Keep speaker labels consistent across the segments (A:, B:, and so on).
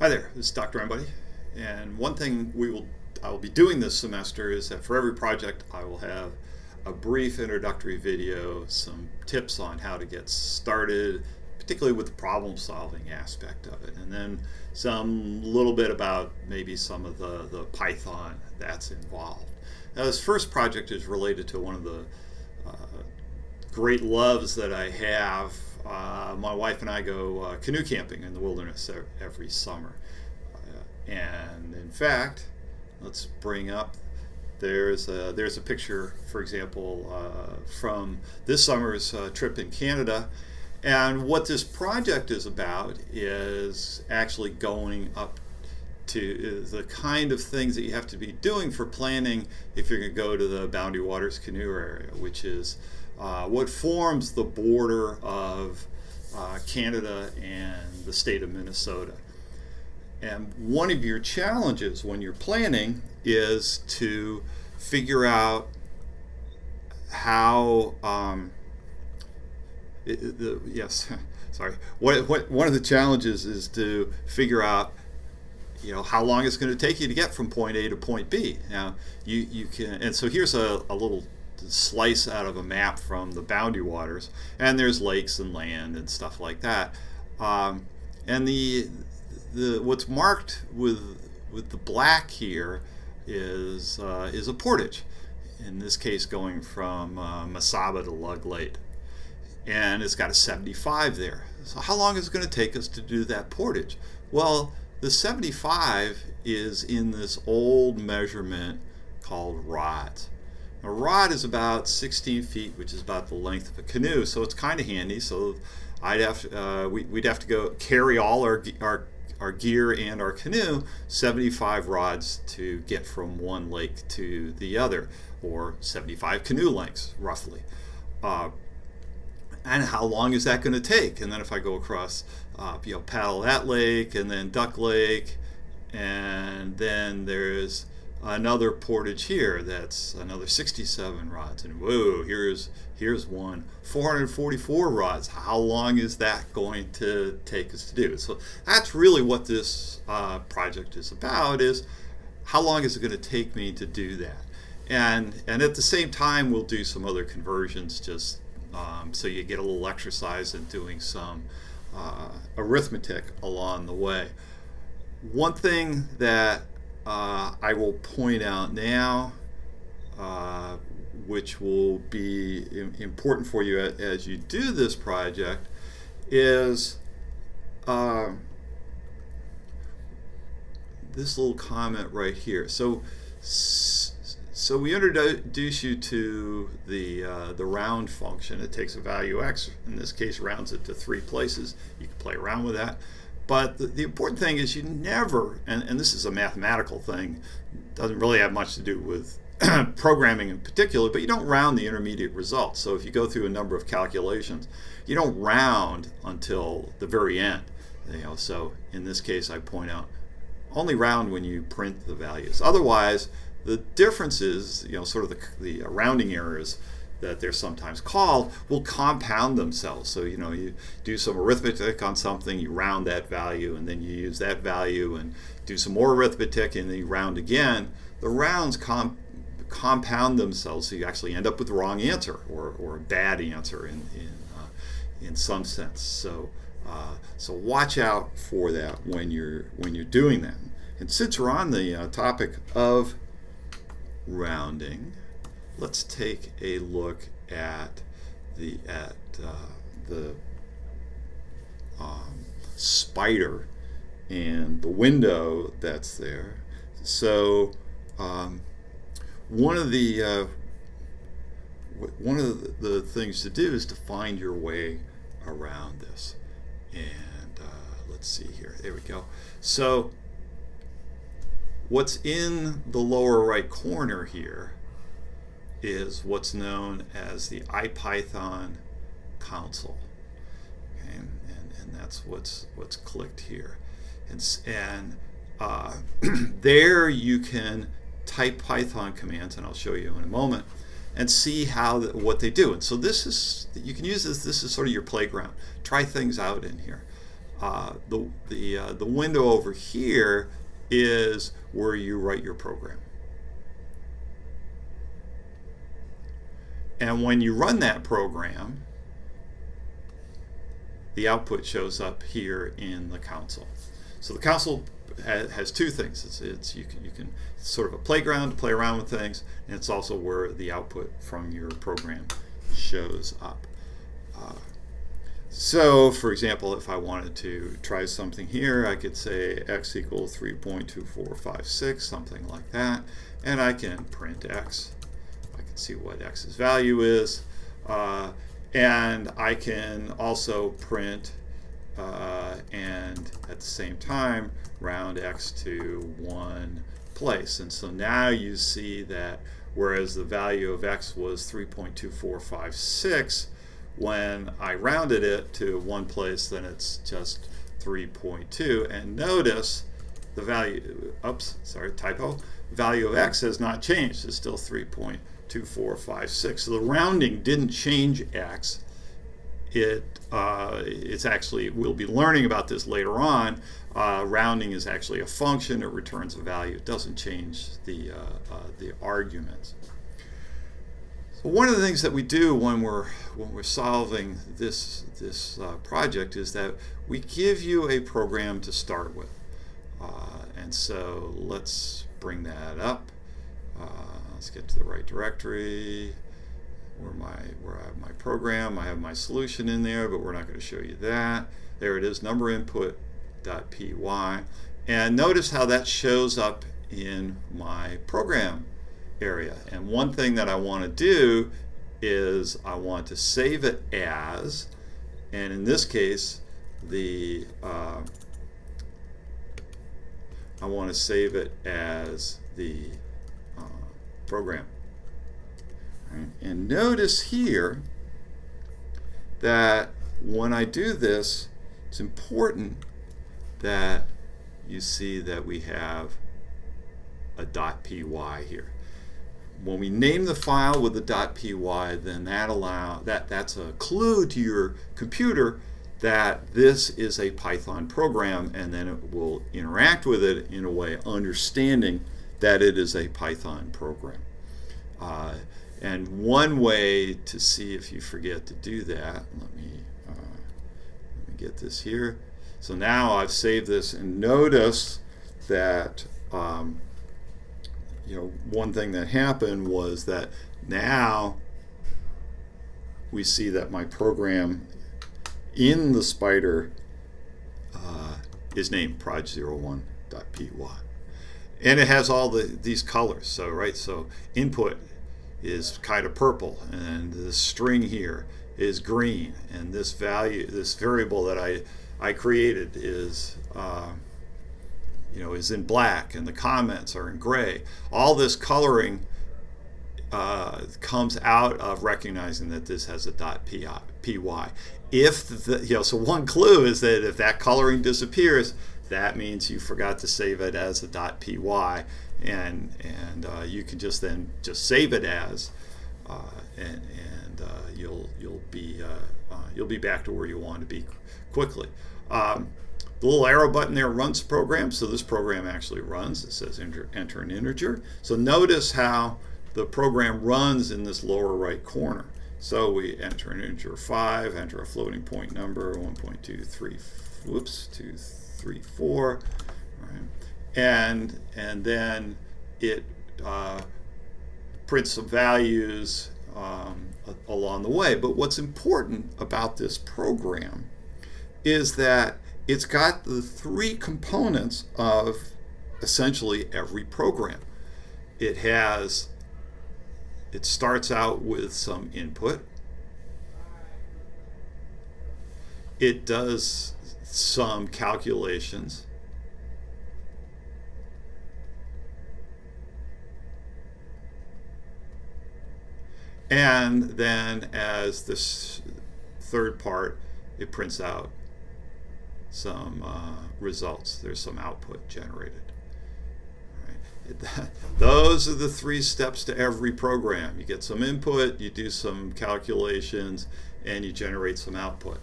A: Hi there, this is Dr. Embody, and one thing I will be doing this semester is that for every project I will have a brief introductory video, some tips on how to get started, particularly with the problem solving aspect of it, and then some little bit about maybe some of the Python that's involved. Now, this first project is related to one of the great loves that I have. My wife and I go canoe camping in the wilderness every summer. And in fact, let's bring up, there's a picture, for example, from this summer's trip in Canada. And what this project is about is actually going up to the kind of things that you have to be doing for planning if you're going to go to the Boundary Waters canoe area, which is what forms the border of Canada and the state of Minnesota. And one of your challenges when you're planning is to figure out how one of the challenges is to figure out how long it's going to take you to get from point A to point B. Now you can, and so here's a little slice out of a map from the Boundary Waters, and there's lakes and land and stuff like that. And the what's marked with the black here is a portage. In this case, going from Mesaba to Lug Lake, and it's got a 75 there. So how long is it going to take us to do that portage? Well, the 75 is in this old measurement called rods. A rod is about 16 feet, which is about the length of a canoe, so it's kind of handy. So we'd have to go carry all our gear and our canoe 75 rods to get from one lake to the other, or 75 canoe lengths roughly. And how long is that going to take? And then if I go across, paddle that lake and then Duck Lake, and then there's another portage here that's another 67 rods, and whoa, here's one 444 rods. How long is that going to take us to do? So that's really what this project is about, is how long is it going to take me to do that? And at the same time, we'll do some other conversions, just so you get a little exercise in doing some arithmetic along the way. One thing that I will point out now, which will be important for you as you do this project, is this little comment right here. So we introduce you to the round function. It takes a value x, in this case rounds it to 3 places. You can play around with that. But the important thing is you never, and this is a mathematical thing, doesn't really have much to do with programming in particular, but you don't round the intermediate results. So if you go through a number of calculations, you don't round until the very end. So in this case, I point out, only round when you print the values. Otherwise, the differences, sort of the rounding errors that they're sometimes called, will compound themselves. So you do some arithmetic on something, you round that value, and then you use that value and do some more arithmetic, and then you round again. The rounds compound themselves, so you actually end up with the wrong answer, or a bad answer in some sense. So watch out for that when you're doing that. And since we're on the topic of rounding, let's take a look at the Spyder and the window that's there. So one of the things to do is to find your way around this. And let's see here. There we go. So what's in the lower right corner here is what's known as the IPython console, okay? And that's what's clicked here, and there you can type Python commands, and I'll show you in a moment, and see what they do. And so you can use this. This is sort of your playground. Try things out in here. The window over here is where you write your program. And when you run that program, the output shows up here in the console. So the console has two things. You can sort of a playground to play around with things, and it's also where the output from your program shows up. So, for example, if I wanted to try something here, I could say x equals 3.2456, something like that, and I can print x. I can see what x's value is, and I can also print and at the same time round x to one place. And so now you see that whereas the value of x was 3.2456, when I rounded it to one place, then it's just 3.2. And notice the value, oops, sorry, typo, value of x has not changed. It's still 3.2456. So the rounding didn't change x. It's actually, we'll be learning about this later on. Rounding is actually a function. It returns a value. It doesn't change the arguments. So one of the things that we do when we're solving this project is that we give you a program to start with. And so let's bring that up. Let's get to the right directory. Where I have my program, I have my solution in there, but we're not going to show you that. There it is, number input.py. And notice how that shows up in my program area. And one thing that I want to do is I want to save it as, and in this case, I want to save it as the program. And notice here that when I do this, it's important that you see that we have a .py here. When we name the file with the .py, then that's a clue to your computer that this is a Python program, and then it will interact with it in a way understanding that it is a Python program. And one way to see if you forget to do that, let me get this here. So now I've saved this, and notice that one thing that happened was that now we see that my program in the Spyder is named proj01.py, and it has all these colors. So input is kind of purple, and the string here is green, and this variable that I created is is in black, and the comments are in gray. All this coloring comes out of recognizing that this has a .py. So one clue is that if that coloring disappears, that means you forgot to save it as a .py, and you can just save it as, and you'll be back to where you want to be quickly. The little arrow button there runs the program, so this program actually runs. It says enter an integer. So notice how the program runs in this lower right corner. So we enter an integer 5, enter a floating point number 234, right? And then it prints some values along the way. But what's important about this program is that it's got the three components of essentially every program. It starts out with some input. It does some calculations. And then as this third part, it prints out some results. There's some output generated. Right. Those are the three steps to every program. You get some input, you do some calculations, and you generate some output.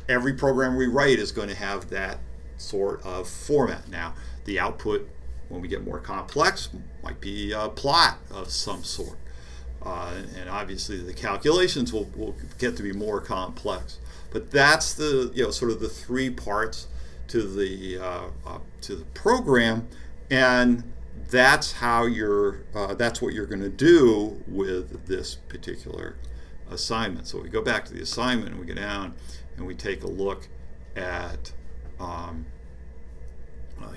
A: every program we write is going to have that sort of format. Now, the output, when we get more complex, might be a plot of some sort. And obviously the calculations will get to be more complex. But that's the sort of the three parts to the program, and that's how that's what you're going to do with this particular assignment. So we go back to the assignment and we go down and we take a look at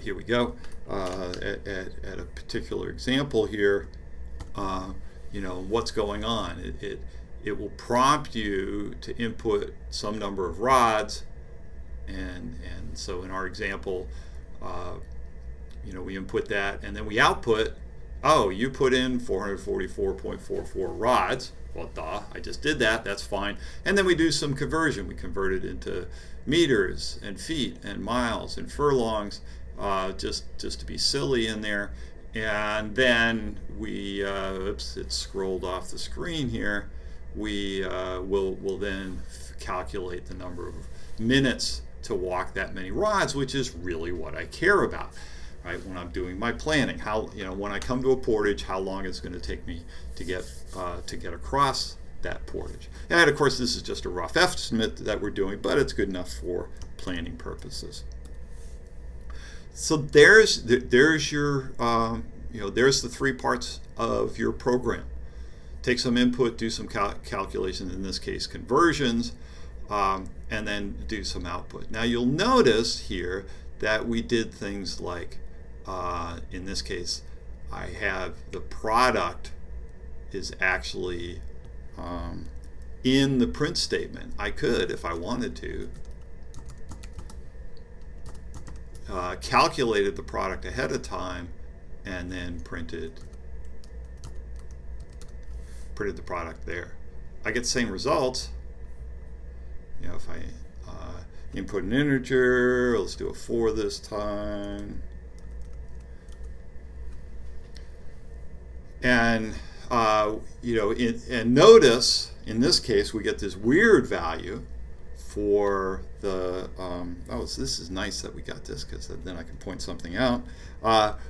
A: here we go at a particular example here. What's going on. It will prompt you to input some number of rods, and so in our example, we input that, and then we output, oh, you put in 444.44 rods. Well, duh, I just did that, that's fine. And then we do some conversion. We convert it into meters and feet and miles and furlongs, just to be silly in there. And then we, oops, it scrolled off the screen here. We will then calculate the number of minutes to walk that many rods, which is really what I care about, right? When I'm doing my planning, how when I come to a portage, how long it's going to take me to get across that portage. And of course, this is just a rough estimate that we're doing, but it's good enough for planning purposes. So there's your there's the three parts of your program. Take some input, do some calculations, in this case conversions, and then do some output. Now you'll notice here that we did things like, in this case, I have the product is actually in the print statement. I could, if I wanted to, calculated the product ahead of time and then printed the product there. I get the same results. If I input an integer, let's do a 4 this time. And and notice in this case we get this weird value for the this is nice that we got this, because then I can point something out.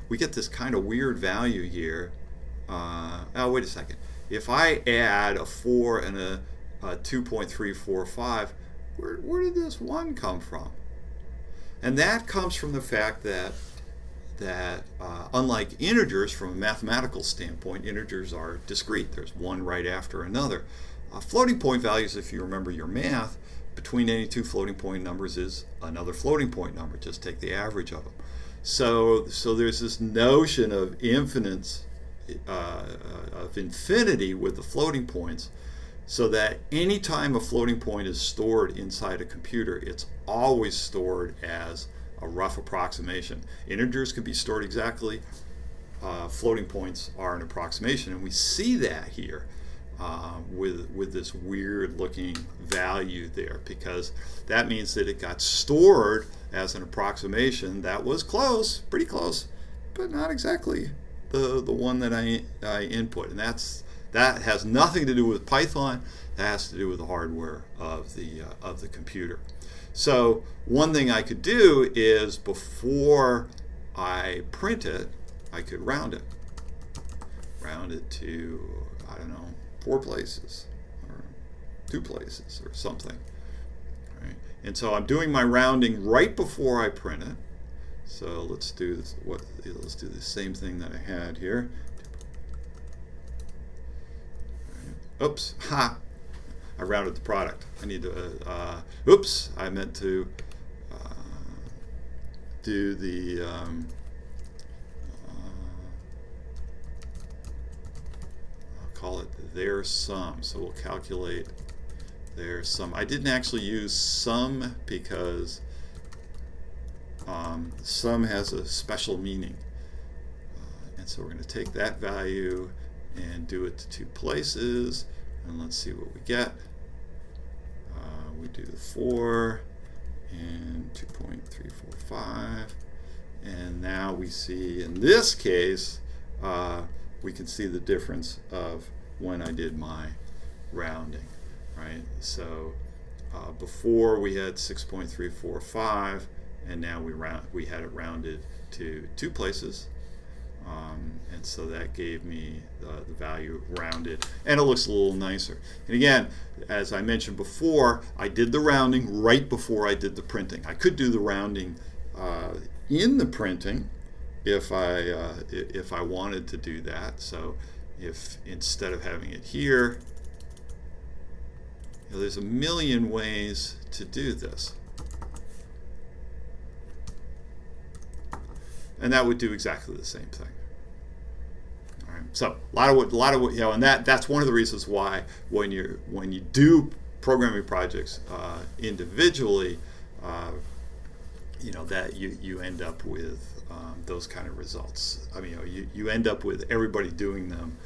A: We get this kind of weird value here. Oh, wait a second. If I add a 4 and a 2.345, where did this 1 come from? And that comes from the fact that unlike integers, from a mathematical standpoint, integers are discrete. There's one right after another. Floating point values, if you remember your math, between any two floating point numbers is another floating point number. Just take the average of them. So there's this notion of infinity with the floating points, so that anytime a floating point is stored inside a computer, it's always stored as a rough approximation. Integers can be stored exactly. Floating points are an approximation, and we see that here with this weird looking value there, because that means that it got stored as an approximation that was close, pretty close, but not exactly the one that I input. And that has nothing to do with Python. That has to do with the hardware of the computer. So one thing I could do is, before I print it, I could round it to, I don't know, 4 places or 2 places or something. Right? And so I'm doing my rounding right before I print it. So let's do this. Let's do the same thing that I had here. Right. Oops, ha! I rounded the product. I need to. Oops, I meant to do the. I'll call it their sum. So we'll calculate their sum. I didn't actually use sum because sum has a special meaning, and so we're going to take that value and do it to 2 places, and let's see what we get. We do the 4 and 2.345, and now we see, in this case, we can see the difference of when I did my rounding, right? So Before we had 6.345, and now we had it rounded to 2 places. And so that gave me the value rounded, and it looks a little nicer. And again, as I mentioned before, I did the rounding right before I did the printing. I could do the rounding in the printing if I wanted to do that. So if instead of having it here, there's a million ways to do this. And that would do exactly the same thing. All right. So a lot of what, and that's one of the reasons why when you do programming projects individually, that you end up with those kind of results. I mean, you end up with everybody doing them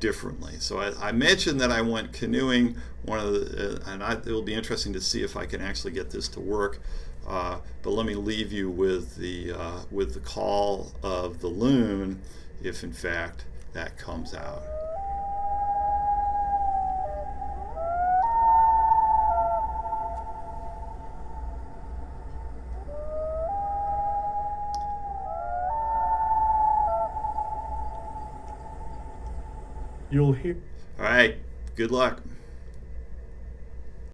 A: differently. So I mentioned that I went canoeing. It'll be interesting to see if I can actually get this to work. But let me leave you with the call of the loon, if in fact that comes out.
B: You'll hear.
A: All right. Good luck.